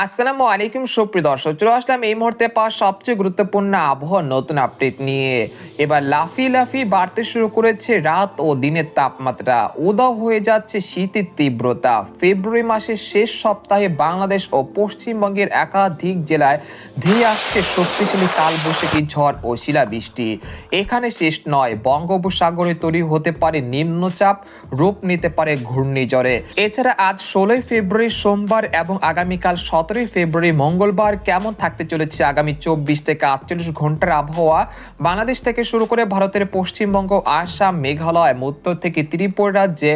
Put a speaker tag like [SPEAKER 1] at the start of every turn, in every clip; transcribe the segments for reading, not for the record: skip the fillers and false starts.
[SPEAKER 1] আসসালামু আলাইকুম সুপ্রিয় দর্শক, চলে আসলাম এই মুহূর্তে পাওয়া সবচেয়ে গুরুত্বপূর্ণ আবহাওয়ার নতুন আপডেট নিয়ে। এবার লাফিয়ে লাফিয়ে বাড়তে শুরু করেছে রাত ও দিনের তাপমাত্রা, উধাও হয়ে যাচ্ছে শীতের তীব্রতা। ফেব্রুয়ারি মাসের শেষ সপ্তাহে বাংলাদেশ ও পশ্চিমবঙ্গের একাধিক জেলায় ধেয়ে আসছে শক্তিশালী কালবৈশাখী ঝড় ও শিলাবৃষ্টি। এখানে শেষ নয়, বঙ্গোপসাগরে তৈরি হতে পারে নিম্নচাপ, রূপ নিতে পারে ঘূর্ণিঝড়ে। এছাড়া আজ 16ই ফেব্রুয়ারি সোমবার এবং আগামীকাল 17ই ফেব্রুয়ারি মঙ্গলবার কেমন থাকতে চলেছে আগামী 24 থেকে 48 ঘন্টার আবহাওয়া। বাংলাদেশ থেকে শুরু করে ভারতের পশ্চিমবঙ্গ, আসাম, মেঘালয়, উত্তর থেকে ত্রিপুরা রাজ্যে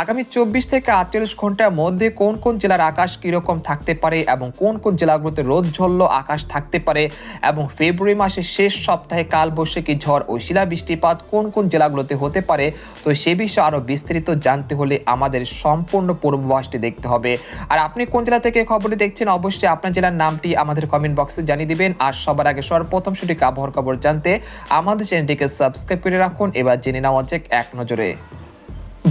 [SPEAKER 1] আগামী 24 থেকে 48 ঘন্টার মধ্যে কোন কোন জেলার আকাশ কিরকম থাকতে পারে এবং কোন কোন জেলাগুলোতে রোদ ঝল্ল আকাশ থাকতে পারে, এবং ফেব্রুয়ারি মাসের শেষ সপ্তাহে কালবৈশাখী ঝড় ও শিলাবৃষ্টিপাত কোন কোন জেলাগুলোতে হতে পারে, তো সে বিষয়ে আরো বিস্তারিত জানতে হলে আমাদের সম্পূর্ণ পূর্বাভাসটি দেখতে হবে। আর আপনি কোন জেলা থেকে খবরটি দেখছেন অবশ্যই আপনার জেলার নামটি আমাদের কমেন্ট বক্সে জানিয়ে দিবেন। আর সবার আগে সর্বপ্রথম সঠিক আবহাওয়ার খবর জানতে আমাদের চ্যানেলটিকে সাবস্ক্রাইব করে রাখুন। এবার জেনে নেওয়া যাক এক নজরে।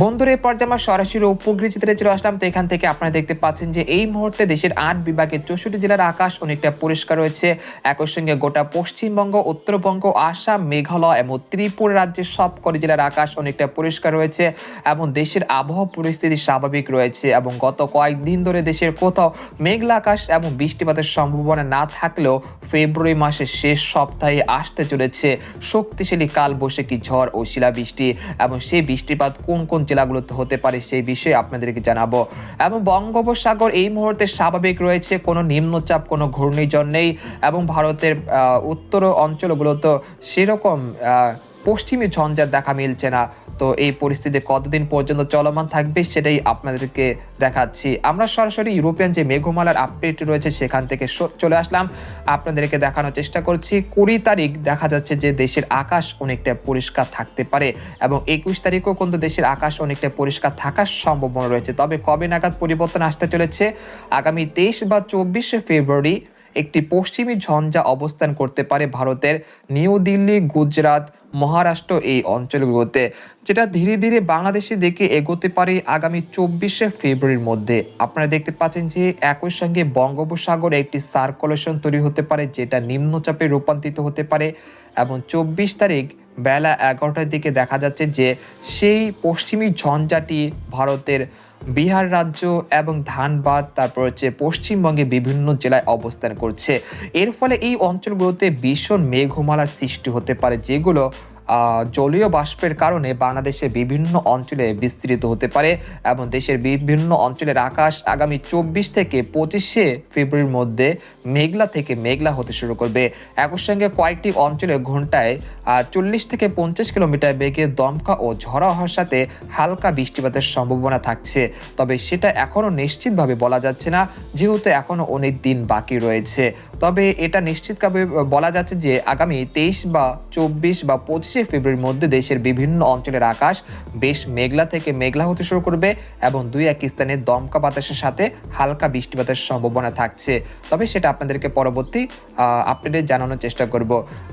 [SPEAKER 1] বন্ধুরা, এই পর্যায়ে আমরা সরাসরি উপগ্রহ চিত্রে চলে আসলাম। তো এখান থেকে আপনারা দেখতে পাচ্ছেন যে এই মুহূর্তে দেশের 8 বিভাগের 64 জেলার আকাশ অনেকটা পরিষ্কার রয়েছে। একই সঙ্গে গোটা পশ্চিমবঙ্গ, উত্তরবঙ্গ, আসাম, মেঘালয় এবং ত্রিপুরা রাজ্যের সবকটি জেলার আকাশ অনেকটা পরিষ্কার রয়েছে এবং দেশের আবহাওয়া পরিস্থিতি স্বাভাবিক রয়েছে। এবং গত কয়েকদিন ধরে দেশের কোথাও মেঘলা আকাশ এবং বৃষ্টিপাতের সম্ভাবনা না থাকলেও ফেব্রুয়ারি মাসের শেষ সপ্তাহে আসতে চলেছে শক্তিশালী কালবৈশাখী ঝড় ও শিলাবৃষ্টি, এবং সেই বৃষ্টিপাত কোন কোন জেলাগুলোতে হতে পারে সেই বিষয়ে আপনাদেরকে জানাবো। এবং বঙ্গোপসাগর এই মুহূর্তে স্বাভাবিক রয়েছে, কোনো নিম্নচাপ, কোনো ঘূর্ণিঝড় নেই, এবং ভারতের উত্তর অঞ্চলগুলোতে সেরকম পশ্চিমী ঝঞ্ঝার দেখা মিলছে না। তো এই পরিস্থিতি কতদিন পর্যন্ত চলমান থাকবে সেটাই আপনাদেরকে দেখাচ্ছি। আমরা সরাসরি ইউরোপিয়ান যে মেঘমালার আপডেট রয়েছে সেখান থেকে চলে আসলাম, আপনাদেরকে দেখানোর চেষ্টা করছি। 20 তারিখ দেখা যাচ্ছে যে দেশের আকাশ অনেকটা পরিষ্কার থাকতে পারে, এবং 21 তারিখও কিন্তু দেশের আকাশ অনেকটা পরিষ্কার থাকার সম্ভাবনা রয়েছে। তবে কবে নাগাদ পরিবর্তন আসতে চলেছে, আগামী 23 বা 24 ফেব্রুয়ারি একটি পশ্চিমী ঝঞ্ঝা অবস্থান করতে পারে ভারতের নিউ দিল্লি, গুজরাট, মহারাষ্ট্র এই অঞ্চলগুলোতে, যেটা ধীরে ধীরে বাংলাদেশের দিকে এগোতে পারে আগামী 24 ফেব্রুয়ারির মধ্যে। আপনারা দেখতে পাচ্ছেন যে একই সঙ্গে বঙ্গোপসাগরে একটি সার্কুলেশন তৈরি হতে পারে, যেটা নিম্নচাপে রূপান্তরিত হতে পারে, এবং 24 তারিখ বেলা 11টার দিকে দেখা যাচ্ছে যে সেই পশ্চিমী ঝঞ্ঝাটি ভারতের বিহার রাজ্য এবং ধানবাদ, তারপর হচ্ছে পশ্চিমবঙ্গে বিভিন্ন জেলায় অবস্থান করছে। এর ফলে এই অঞ্চলগুলোতে ভীষণ মেঘমালার সৃষ্টি হতে পারে, যেগুলো জলীয় বাষ্পের কারণে বাংলাদেশের বিভিন্ন অঞ্চলে বিস্তৃত হতে পারে, এবং দেশের বিভিন্ন অঞ্চলের আকাশ আগামী 24 থেকে 25 ফেব্রুয়ারির মধ্যে মেঘলা থেকে মেঘলা হতে শুরু করবে। একই সঙ্গে কয়েকটি অঞ্চলে ঘন্টায় 40 থেকে 50 কিলোমিটার বেগে দমকা ও ঝড়া হওয়ার সাথে হালকা বৃষ্টিপাতের সম্ভাবনা থাকছে। তবে সেটা এখনো নিশ্চিতভাবে বলা যাচ্ছে না, যেহেতু এখনো অনেক দিন বাকি রয়েছে। তবে এটা নিশ্চিতভাবে বলা যাচ্ছে যে আগামী 23 বা 24 বা 25 ফেব্রুয়ারির মধ্যে দেশের বিভিন্ন অঞ্চলের আকাশ বেশ মেঘলা থেকে মেঘলা হতে শুরু করবে, এবং 2-1 স্থানে দমকা বাতাসের সাথে হালকা বৃষ্টিপাতের সম্ভাবনা থাকছে। তবে সেটা আপনাদেরকে পরবর্তী আপডেটে জানানোর চেষ্টা করব।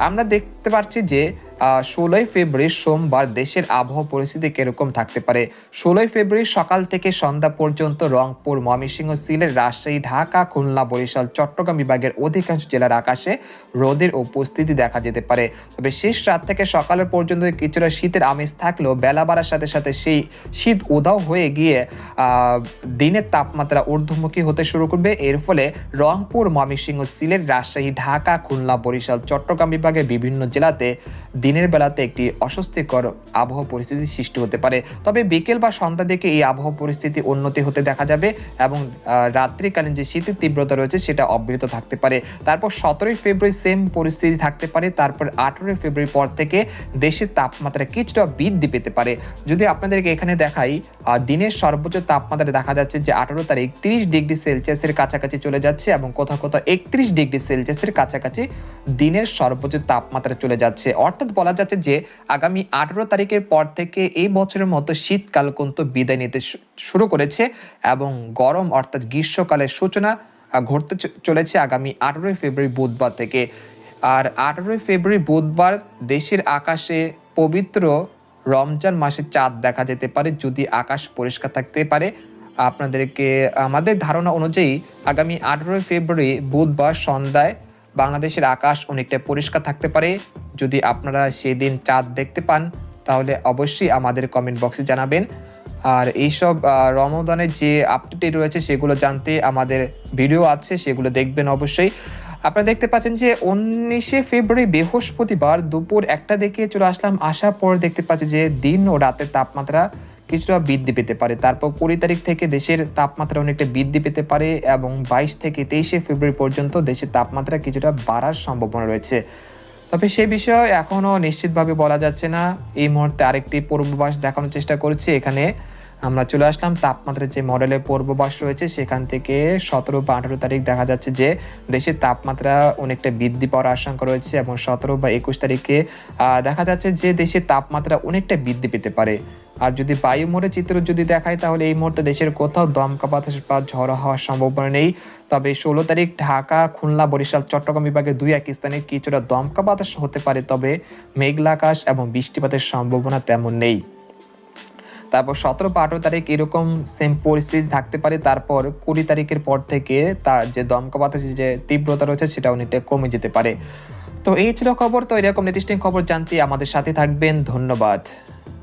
[SPEAKER 1] আমরা দেখতে পাচ্ছি যে 16ই ফেব্রুয়ারি সোমবার দেশের আবহাওয়া পরিস্থিতি কিরকম থাকতে পারে। 16ই ফেব্রুয়ারি সকাল থেকে সন্ধ্যা পর্যন্ত রংপুর, ময়মনসিংহ, সিলেট, রাজশাহী, ঢাকা, খুলনা, বরিশাল, চট্টগ্রাম বিভাগের অধিকাংশ জেলার আকাশে রোদের উপস্থিতি দেখা যেতে পারে। তবে শেষ রাত থেকে সকালের পর্যন্ত কিছুটা শীতের আমেজ থাকলেও বেলা বাড়ার সাথে সাথে সেই শীত উধাও হয়ে গিয়ে দিনের তাপমাত্রা ঊর্ধ্বমুখী হতে শুরু করবে। এর ফলে রংপুর, ময়মনসিংহ, সিলেট, রাজশাহী, ঢাকা, খুলনা, বরিশাল, চট্টগ্রাম বিভাগের বিভিন্ন জেলাতে দিনের বেলাতে একটি অস্বস্তিকর আবহাওয়া পরিস্থিতি সৃষ্টি হতে পারে। তবে বিকেল বা সন্ধ্যা দিকে এই আবহাওয়া পরিস্থিতি উন্নতি হতে দেখা যাবে, এবং রাত্রিকালীন যে শীতের তীব্রতা রয়েছে সেটা অব্যাহত থাকতে পারে। তারপর 17ই ফেব্রুয়ারি সেম পরিস্থিতি থাকতে পারে। তারপর 18ই ফেব্রুয়ারি পর থেকে দেশের তাপমাত্রা কিছুটা বৃদ্ধি পেতে পারে। যদি আপনাদেরকে এখানে দেখাই, দিনের সর্বোচ্চ তাপমাত্রা দেখা যাচ্ছে যে 18 তারিখ 30 ডিগ্রি সেলসিয়াসের কাছাকাছি চলে যাচ্ছে, এবং কোথাও কোথাও 31 ডিগ্রি সেলসিয়াসের কাছাকাছি দিনের সর্বোচ্চ তাপমাত্রা চলে যাচ্ছে। অর্থাৎ বলা যাচ্ছে যে আগামী 18 তারিখের পর থেকে এই বছরের মতো শীতকাল কিন্তু বিদায় নিতে শুরু করেছে, এবং গরম অর্থাৎ গ্রীষ্মকালের সূচনা ঘটতে চলেছে আগামী 18 ফেব্রুয়ারি বুধবার থেকে। আর 18 ফেব্রুয়ারি বুধবার দেশের আকাশে পবিত্র রমজান মাসে চাঁদ দেখা যেতে পারে, যদি আকাশ পরিষ্কার থাকতে পারে। আপনাদেরকে আমাদের ধারণা অনুযায়ী আগামী 18 ফেব্রুয়ারি বুধবার সন্ধ্যায় বাংলাদেশের আকাশ অনেকটা পরিষ্কার থাকতে পারে। যদি আপনারা সেদিন চাঁদ দেখতে পান তাহলে অবশ্যই আমাদের কমেন্ট বক্সে জানাবেন। আর এইসব রমাদানের যে আপডেট রয়েছে সেগুলো জানতে আমাদের ভিডিও আছে, সেগুলো দেখবেন অবশ্যই। আপনারা দেখতে পাচ্ছেন যে 19শে ফেব্রুয়ারি বৃহস্পতিবার দুপুর 1টা দিকে চলে আসলাম। আসার পর দেখতে পাচ্ছি যে দিন ও রাতের তাপমাত্রা কিছুটা বৃদ্ধি পেতে পারে। তারপর 20 তারিখ থেকে দেশের তাপমাত্রা অনেকটা বৃদ্ধি পেতে পারে এবং 22 থেকে 23শে ফেব্রুয়ারি পর্যন্ত দেশের তাপমাত্রা কিছুটা বাড়ার সম্ভাবনা রয়েছে। তবে সে বিষয়ে এখনো নিশ্চিতভাবে বলা যাচ্ছে না। এই মুহূর্তে আরেকটি পূর্বাভাস দেখানোর চেষ্টা করছি। এখানে আমরা চলে আসলাম তাপমাত্রার যে মডেলের পূর্বাভাস রয়েছে সেখান থেকে 17 বা 18 তারিখ দেখা যাচ্ছে যে দেশের তাপমাত্রা অনেকটা বৃদ্ধি পাওয়ার আশঙ্কা রয়েছে এবং 17 বা 21 তারিখে দেখা যাচ্ছে যে দেশের তাপমাত্রা অনেকটা বৃদ্ধি পেতে পারে। আর যদি বায়ুমোড়ের চিত্র যদি দেখায় তাহলে এই মুহূর্তে দেশের কোথাও দমকা বাতাস বা ঝড়ো হওয়ার সম্ভাবনা নেই। তবে 16 তারিখ ঢাকা, খুলনা, বরিশাল, চট্টগ্রাম বিভাগের 2-1 স্থানে কিছুটা দমকা বাতাস হতে পারে, তবে মেঘলা আকাশ এবং বৃষ্টিপাতের সম্ভাবনা তেমন নেই। তারপর 17 বা 18 তারিখ এরকম সেম পরিস্থিতি থাকতে পারে। তারপর 20 তারিখের পর থেকে তার যে দমকা বাতাসের যে তীব্রতা রয়েছে সেটা অনেকটা কমে যেতে পারে। তো এই ছিল খবর। তো এরকম নির্দিষ্ট খবর জানতে আমাদের সাথে থাকবেন। ধন্যবাদ।